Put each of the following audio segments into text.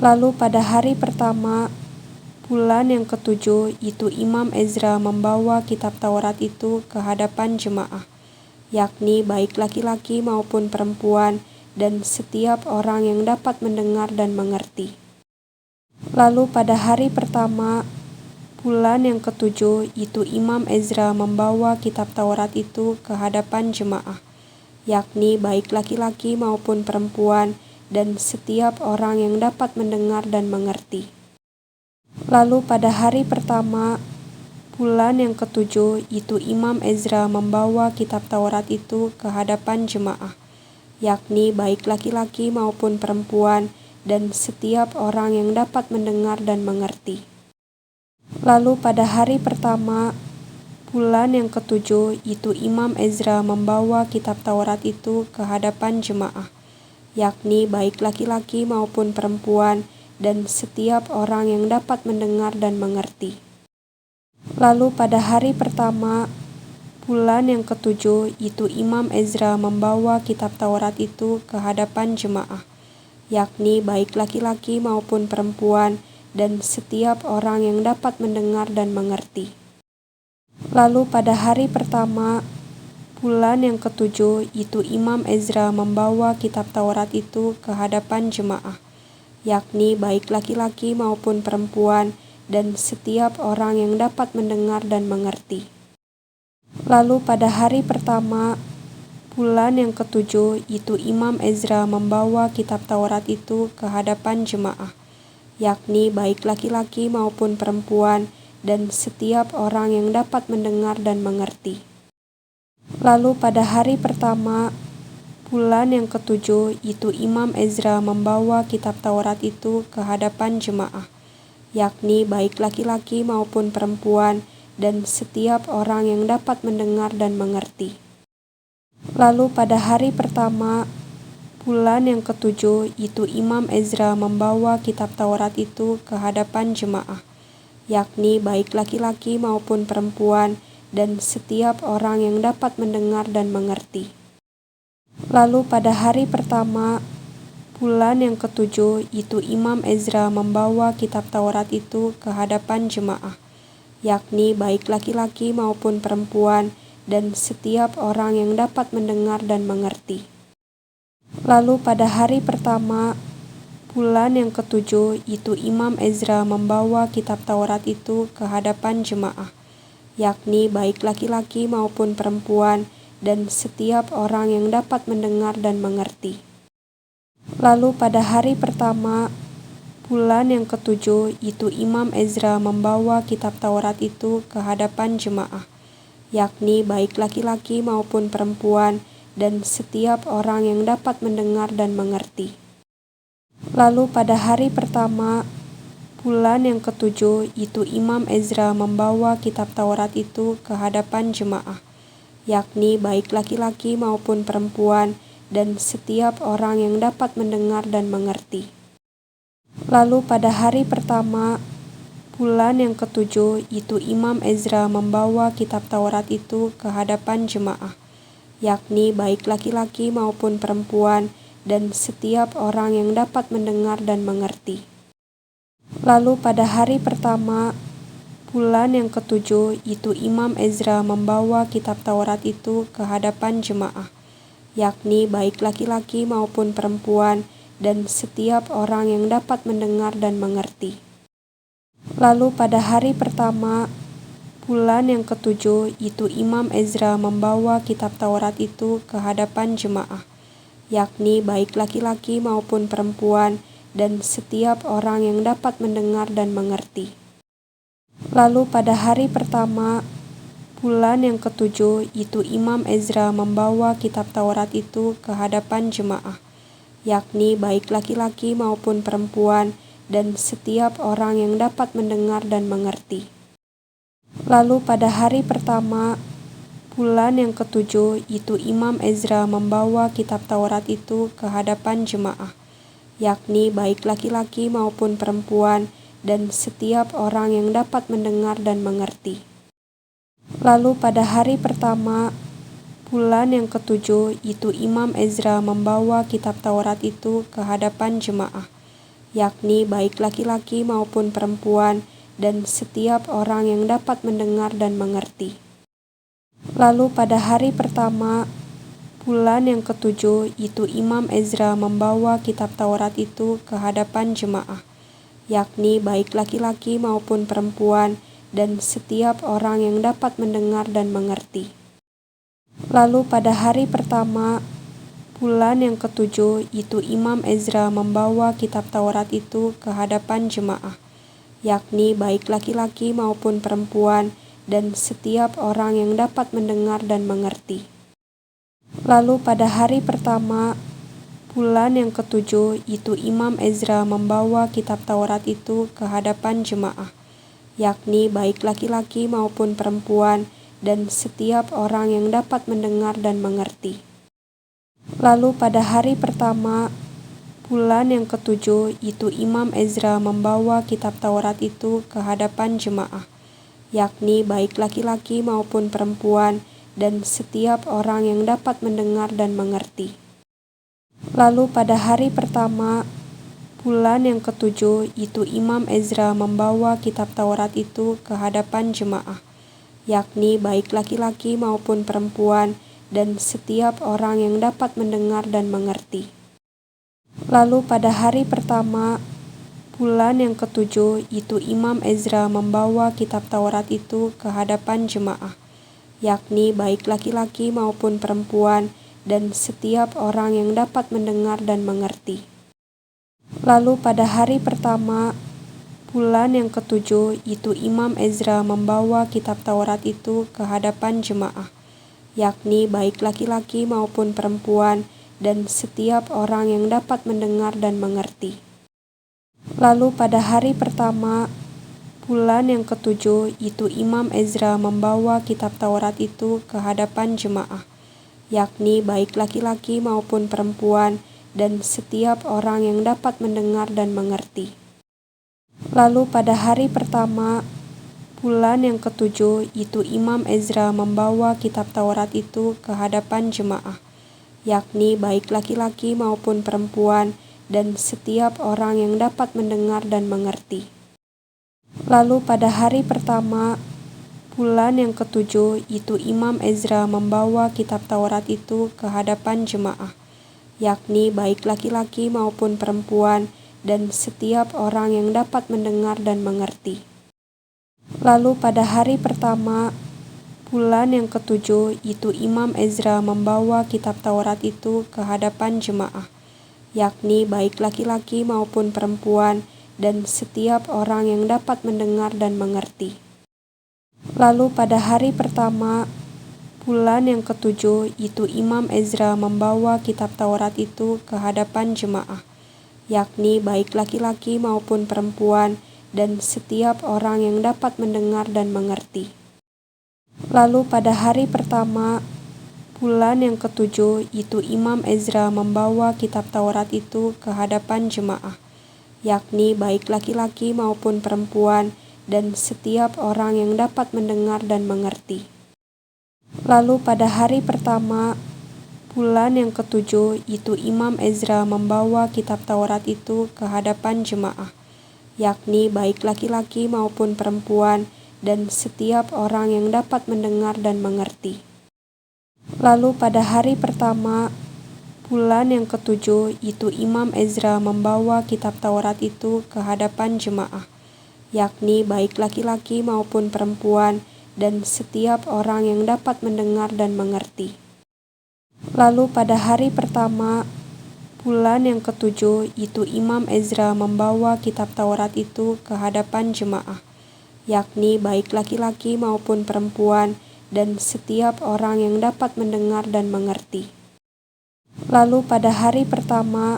Lalu pada hari pertama bulan yang ketujuh itu Imam Ezra membawa kitab Taurat itu ke hadapan jemaah, yakni baik laki-laki maupun perempuan dan setiap orang yang dapat mendengar dan mengerti. Lalu pada hari pertama bulan yang ketujuh itu Imam Ezra membawa kitab Taurat itu ke hadapan jemaah, yakni baik laki-laki maupun perempuan dan setiap orang yang dapat mendengar dan mengerti. Lalu pada hari pertama bulan yang ketujuh itu Imam Ezra membawa kitab Taurat itu ke hadapan jemaah, yakni baik laki-laki maupun perempuan dan setiap orang yang dapat mendengar dan mengerti. Lalu pada hari pertama bulan yang ketujuh itu Imam Ezra membawa kitab Taurat itu ke hadapan jemaah, yakni baik laki-laki maupun perempuan dan setiap orang yang dapat mendengar dan mengerti. Lalu pada hari pertama bulan yang ketujuh itu Imam Ezra membawa kitab Taurat itu ke hadapan jemaah, yakni baik laki-laki maupun perempuan dan setiap orang yang dapat mendengar dan mengerti. Lalu pada hari pertama bulan yang ketujuh itu Imam Ezra membawa kitab Taurat itu ke hadapan jemaah, yakni baik laki-laki maupun perempuan dan setiap orang yang dapat mendengar dan mengerti. Lalu pada hari pertama bulan yang ketujuh itu Imam Ezra membawa kitab Taurat itu ke hadapan jemaah, yakni baik laki-laki maupun perempuan dan setiap orang yang dapat mendengar dan mengerti. Lalu pada hari pertama bulan yang ketujuh itu Imam Ezra membawa kitab Taurat itu ke hadapan jemaah, yakni baik laki-laki maupun perempuan dan setiap orang yang dapat mendengar dan mengerti. Lalu pada hari pertama bulan yang ketujuh itu Imam Ezra membawa kitab Taurat itu ke hadapan jemaah, yakni baik laki-laki maupun perempuan dan setiap orang yang dapat mendengar dan mengerti. Lalu pada hari pertama bulan yang ketujuh itu Imam Ezra membawa kitab Taurat itu ke hadapan jemaah, yakni baik laki-laki maupun perempuan dan setiap orang yang dapat mendengar dan mengerti. Lalu pada hari pertama bulan yang ketujuh itu Imam Ezra membawa kitab Taurat itu ke hadapan jemaah, yakni baik laki-laki maupun perempuan dan setiap orang yang dapat mendengar dan mengerti. Lalu pada hari pertama bulan yang ketujuh itu Imam Ezra membawa kitab Taurat itu ke hadapan jemaah, yakni baik laki-laki maupun perempuan dan setiap orang yang dapat mendengar dan mengerti. Lalu pada hari pertama bulan yang ketujuh itu Imam Ezra membawa kitab Taurat itu ke hadapan jemaah, yakni baik laki-laki maupun perempuan dan setiap orang yang dapat mendengar dan mengerti. Lalu pada hari pertama bulan yang ketujuh itu Imam Ezra membawa kitab Taurat itu ke hadapan jemaah, yakni baik laki-laki maupun perempuan dan setiap orang yang dapat mendengar dan mengerti. Lalu pada hari pertama bulan yang ketujuh itu Imam Ezra membawa kitab Taurat itu ke hadapan jemaah, yakni baik laki-laki maupun perempuan dan setiap orang yang dapat mendengar dan mengerti. Lalu pada hari pertama bulan yang ketujuh itu Imam Ezra membawa kitab Taurat itu ke hadapan jemaah, yakni baik laki-laki maupun perempuan dan setiap orang yang dapat mendengar dan mengerti. Lalu pada hari pertama bulan yang ketujuh itu Imam Ezra membawa kitab Taurat itu ke hadapan jemaah, yakni baik laki-laki maupun perempuan dan setiap orang yang dapat mendengar dan mengerti. Lalu pada hari pertama bulan yang ketujuh itu Imam Ezra membawa kitab Taurat itu ke hadapan jemaah, yakni baik laki-laki maupun perempuan dan setiap orang yang dapat mendengar dan mengerti. Lalu pada hari pertama bulan yang ketujuh itu Imam Ezra membawa kitab Taurat itu ke hadapan jemaah, yakni baik laki-laki maupun perempuan, dan setiap orang yang dapat mendengar dan mengerti. Lalu pada hari pertama, bulan yang ketujuh, itu Imam Ezra membawa kitab Taurat itu ke hadapan jemaah, yakni baik laki-laki maupun perempuan, dan setiap orang yang dapat mendengar dan mengerti. Lalu pada hari pertama, bulan yang ketujuh, itu Imam Ezra membawa kitab Taurat itu ke hadapan jemaah, yakni baik laki-laki maupun perempuan, dan setiap orang yang dapat mendengar dan mengerti. Lalu pada hari pertama, bulan yang ketujuh, itu Imam Ezra membawa kitab Taurat itu ke hadapan jemaah, yakni baik laki-laki maupun perempuan, dan setiap orang yang dapat mendengar dan mengerti. Lalu pada hari pertama, bulan yang ketujuh, itu Imam Ezra membawa kitab Taurat itu ke hadapan jemaah, yakni baik laki-laki maupun perempuan, dan setiap orang yang dapat mendengar dan mengerti. Lalu pada hari pertama, bulan yang ketujuh, itu Imam Ezra membawa kitab Taurat itu ke hadapan jemaah, yakni baik laki-laki maupun perempuan, dan setiap orang yang dapat mendengar dan mengerti. Lalu pada hari pertama, bulan yang ketujuh, itu Imam Ezra membawa kitab Taurat itu ke hadapan jemaah, yakni baik laki-laki maupun perempuan, dan setiap orang yang dapat mendengar dan mengerti. Lalu pada hari pertama, bulan yang ketujuh, itu Imam Ezra membawa kitab Taurat itu ke hadapan jemaah, yakni baik laki-laki maupun perempuan, dan setiap orang yang dapat mendengar dan mengerti. Lalu pada hari pertama, bulan yang ketujuh, itu Imam Ezra membawa kitab Taurat itu ke hadapan jemaah, yakni baik laki-laki maupun perempuan, dan setiap orang yang dapat mendengar dan mengerti. Lalu pada hari pertama, bulan yang ketujuh, itu Imam Ezra membawa kitab Taurat itu ke hadapan jemaah, yakni baik laki-laki maupun perempuan, dan setiap orang yang dapat mendengar dan mengerti. Lalu pada hari pertama, bulan yang ketujuh, itu Imam Ezra membawa kitab Taurat itu ke hadapan jemaah, yakni baik laki-laki maupun perempuan, dan setiap orang yang dapat mendengar dan mengerti. Lalu pada hari pertama, bulan yang ketujuh, itu Imam Ezra membawa kitab Taurat itu ke hadapan jemaah, yakni baik laki-laki maupun perempuan, dan setiap orang yang dapat mendengar dan mengerti. Lalu pada hari pertama, bulan yang ketujuh, itu Imam Ezra membawa kitab Taurat itu ke hadapan jemaah, yakni baik laki-laki maupun perempuan, dan setiap orang yang dapat mendengar dan mengerti. Lalu pada hari pertama, bulan yang ketujuh, itu Imam Ezra membawa kitab Taurat itu ke hadapan jemaah, yakni baik laki-laki maupun perempuan, dan setiap orang yang dapat mendengar dan mengerti. Lalu pada hari pertama, bulan yang ketujuh, itu Imam Ezra membawa kitab Taurat itu ke hadapan jemaah, yakni baik laki-laki maupun perempuan, dan setiap orang yang dapat mendengar dan mengerti. Lalu pada hari pertama, bulan yang ketujuh, itu Imam Ezra membawa kitab Taurat itu ke hadapan jemaah, yakni baik laki-laki maupun perempuan, dan setiap orang yang dapat mendengar dan mengerti. Lalu pada hari pertama, bulan yang ketujuh, itu Imam Ezra membawa kitab Taurat itu ke hadapan jemaah, yakni baik laki-laki maupun perempuan, dan setiap orang yang dapat mendengar dan mengerti. Lalu pada hari pertama,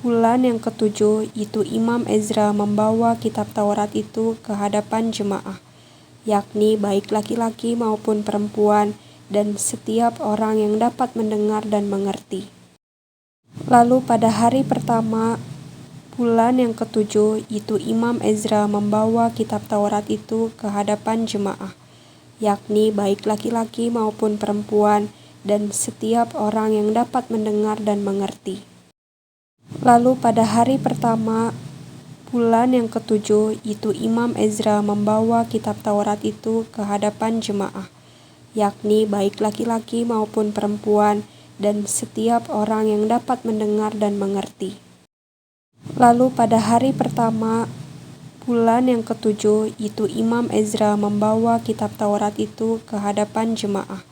bulan yang ketujuh, itu Imam Ezra membawa kitab Taurat itu ke hadapan jemaah, yakni baik laki-laki maupun perempuan, dan setiap orang yang dapat mendengar dan mengerti. Lalu pada hari pertama, bulan yang ketujuh, itu Imam Ezra membawa kitab Taurat itu ke hadapan jemaah, yakni baik laki-laki maupun perempuan, dan setiap orang yang dapat mendengar dan mengerti. Lalu pada hari pertama, Bulan yang ketujuh itu Imam Ezra membawa kitab Taurat itu ke hadapan jemaah, yakni baik laki-laki maupun perempuan, dan setiap orang yang dapat mendengar dan mengerti. Lalu pada hari pertama, bulan yang ketujuh itu Imam Ezra membawa kitab Taurat itu ke hadapan jemaah,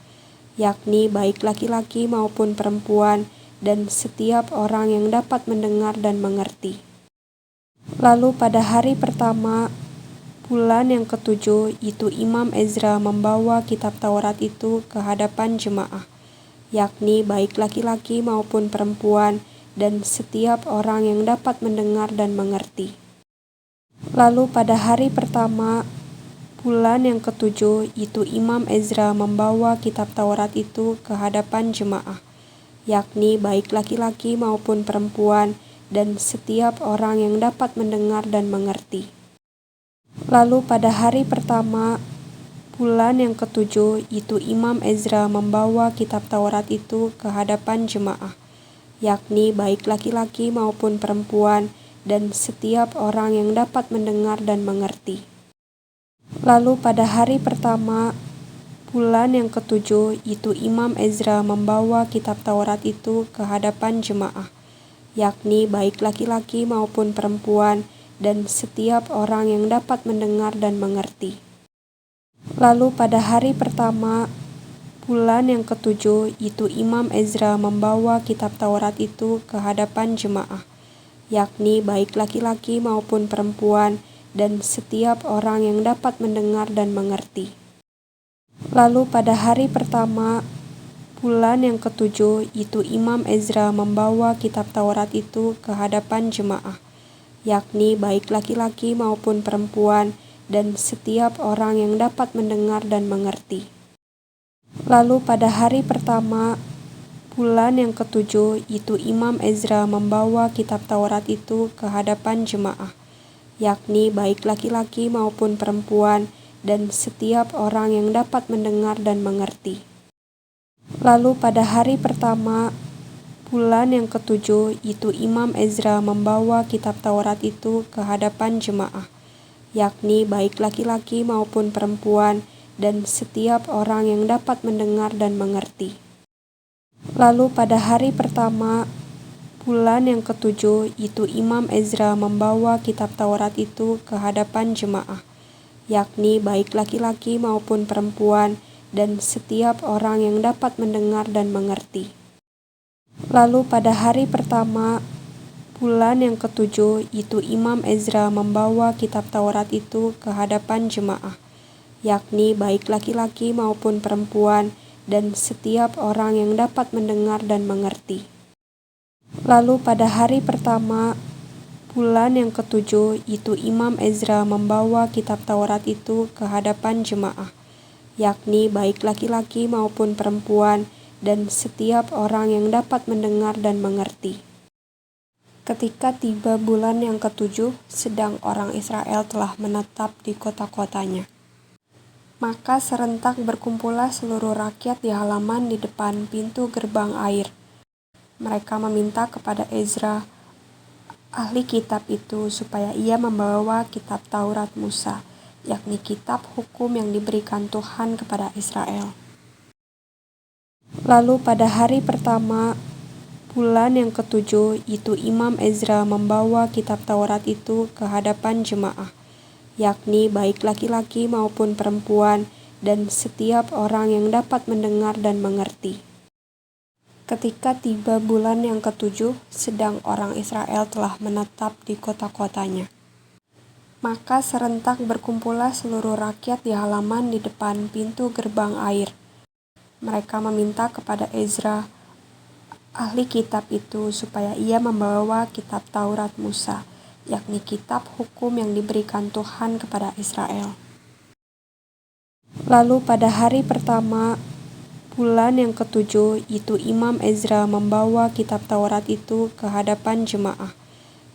yakni baik laki-laki maupun perempuan, dan setiap orang yang dapat mendengar dan mengerti. Lalu pada hari pertama, bulan yang ketujuh itu Imam Ezra membawa kitab Taurat itu ke hadapan jemaah, yakni baik laki-laki maupun perempuan, dan setiap orang yang dapat mendengar dan mengerti. Lalu pada hari pertama, bulan yang ketujuh itu Imam Ezra membawa kitab Taurat itu ke hadapan jemaah, yakni baik laki-laki maupun perempuan, dan setiap orang yang dapat mendengar dan mengerti. Lalu pada hari pertama, bulan yang ketujuh itu Imam Ezra membawa kitab Taurat itu ke hadapan jemaah, yakni baik laki-laki maupun perempuan, dan setiap orang yang dapat mendengar dan mengerti. Lalu pada hari pertama, bulan yang ketujuh itu Imam Ezra membawa kitab Taurat itu ke hadapan jemaah, yakni baik laki-laki maupun perempuan, dan setiap orang yang dapat mendengar dan mengerti. Lalu pada hari pertama, bulan yang ketujuh itu Imam Ezra membawa kitab Taurat itu ke hadapan jemaah, yakni baik laki-laki maupun perempuan, dan setiap orang yang dapat mendengar dan mengerti. Lalu pada hari pertama, bulan yang ketujuh itu Imam Ezra membawa kitab Taurat itu ke hadapan jemaah, yakni baik laki-laki maupun perempuan, dan setiap orang yang dapat mendengar dan mengerti. Lalu pada hari pertama, bulan yang ketujuh itu Imam Ezra membawa kitab Taurat itu ke hadapan jemaah, yakni baik laki-laki maupun perempuan, dan setiap orang yang dapat mendengar dan mengerti. Lalu pada hari pertama, bulan yang ketujuh itu Imam Ezra membawa kitab Taurat itu ke hadapan jemaah, yakni baik laki-laki maupun perempuan, dan setiap orang yang dapat mendengar dan mengerti. Lalu pada hari pertama, bulan yang ketujuh itu Imam Ezra membawa kitab Taurat itu ke hadapan jemaah, yakni baik laki-laki maupun perempuan, dan setiap orang yang dapat mendengar dan mengerti. Lalu pada hari pertama, bulan yang ketujuh itu Imam Ezra membawa kitab Taurat itu ke hadapan jemaah, yakni baik laki-laki maupun perempuan, dan setiap orang yang dapat mendengar dan mengerti. Lalu pada hari pertama, bulan yang ketujuh itu Imam Ezra membawa kitab Taurat itu ke hadapan jemaah, yakni baik laki-laki maupun perempuan, dan setiap orang yang dapat mendengar dan mengerti. Ketika tiba bulan yang ketujuh, sedang orang Israel telah menetap di kota-kotanya, maka serentak berkumpullah seluruh rakyat di halaman di depan pintu gerbang air. Mereka meminta kepada Ezra, ahli kitab itu, supaya ia membawa kitab Taurat Musa, yakni kitab hukum yang diberikan Tuhan kepada Israel. Lalu pada hari pertama, bulan yang ketujuh itu Imam Ezra membawa kitab Taurat itu ke hadapan jemaah, yakni baik laki-laki maupun perempuan, dan setiap orang yang dapat mendengar dan mengerti. Ketika tiba bulan yang ketujuh, sedang orang Israel telah menetap di kota-kotanya, maka serentak berkumpullah seluruh rakyat di halaman di depan pintu gerbang air. Mereka meminta kepada Ezra, ahli kitab itu, supaya ia membawa kitab Taurat Musa, yakni kitab hukum yang diberikan Tuhan kepada Israel. Lalu pada hari pertama, bulan yang ketujuh itu Imam Ezra membawa kitab Taurat itu ke hadapan jemaah,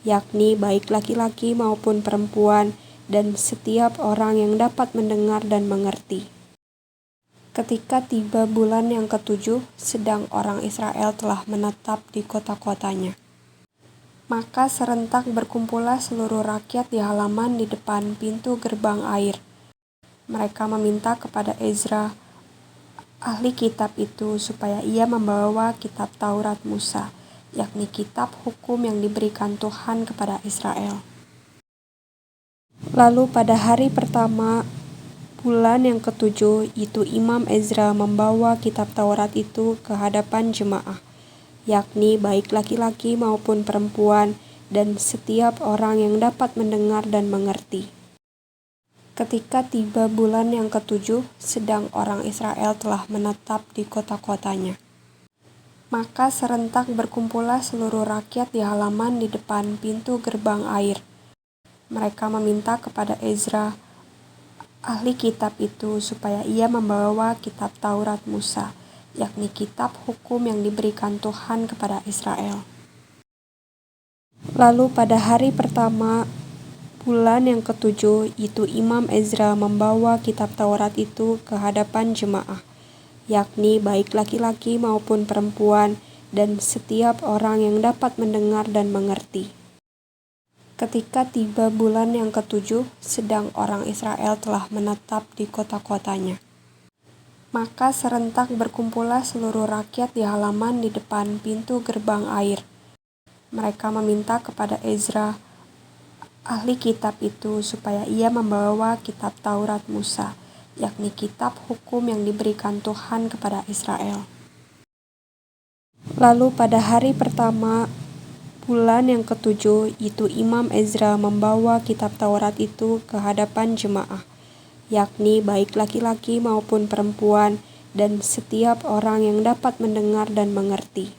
yakni baik laki-laki maupun perempuan, dan setiap orang yang dapat mendengar dan mengerti. Ketika tiba bulan yang ketujuh, sedang orang Israel telah menetap di kota-kotanya, Maka serentak berkumpullah seluruh rakyat di halaman di depan pintu gerbang air. Mereka meminta kepada Ezra, ahli kitab itu, supaya ia membawa kitab Taurat Musa, yakni kitab hukum yang diberikan Tuhan kepada Israel. Lalu pada hari pertama, bulan yang ketujuh, itu Imam Ezra membawa kitab Taurat itu ke hadapan jemaah, yakni baik laki-laki maupun perempuan, dan setiap orang yang dapat mendengar dan mengerti. Ketika tiba bulan yang ketujuh, sedang orang Israel telah menetap di kota-kotanya. Maka serentak berkumpullah seluruh rakyat di halaman di depan pintu gerbang air. Mereka meminta kepada Ezra, ahli kitab itu, supaya ia membawa kitab Taurat Musa, yakni kitab hukum yang diberikan Tuhan kepada Israel. Lalu pada hari pertama, bulan yang ketujuh, itu Imam Ezra membawa kitab Taurat itu ke hadapan jemaah, yakni baik laki-laki maupun perempuan, dan setiap orang yang dapat mendengar dan mengerti. Ketika tiba bulan yang ketujuh, sedang orang Israel telah menetap di kota-kotanya. Maka serentak berkumpullah seluruh rakyat di halaman di depan pintu gerbang air. Mereka meminta kepada Ezra, ahli kitab itu, supaya ia membawa kitab Taurat Musa, yakni kitab hukum yang diberikan Tuhan kepada Israel. Lalu pada hari pertama, bulan yang ketujuh, itu Imam Ezra membawa kitab Taurat itu ke hadapan jemaah, yakni baik laki-laki maupun perempuan, dan setiap orang yang dapat mendengar dan mengerti.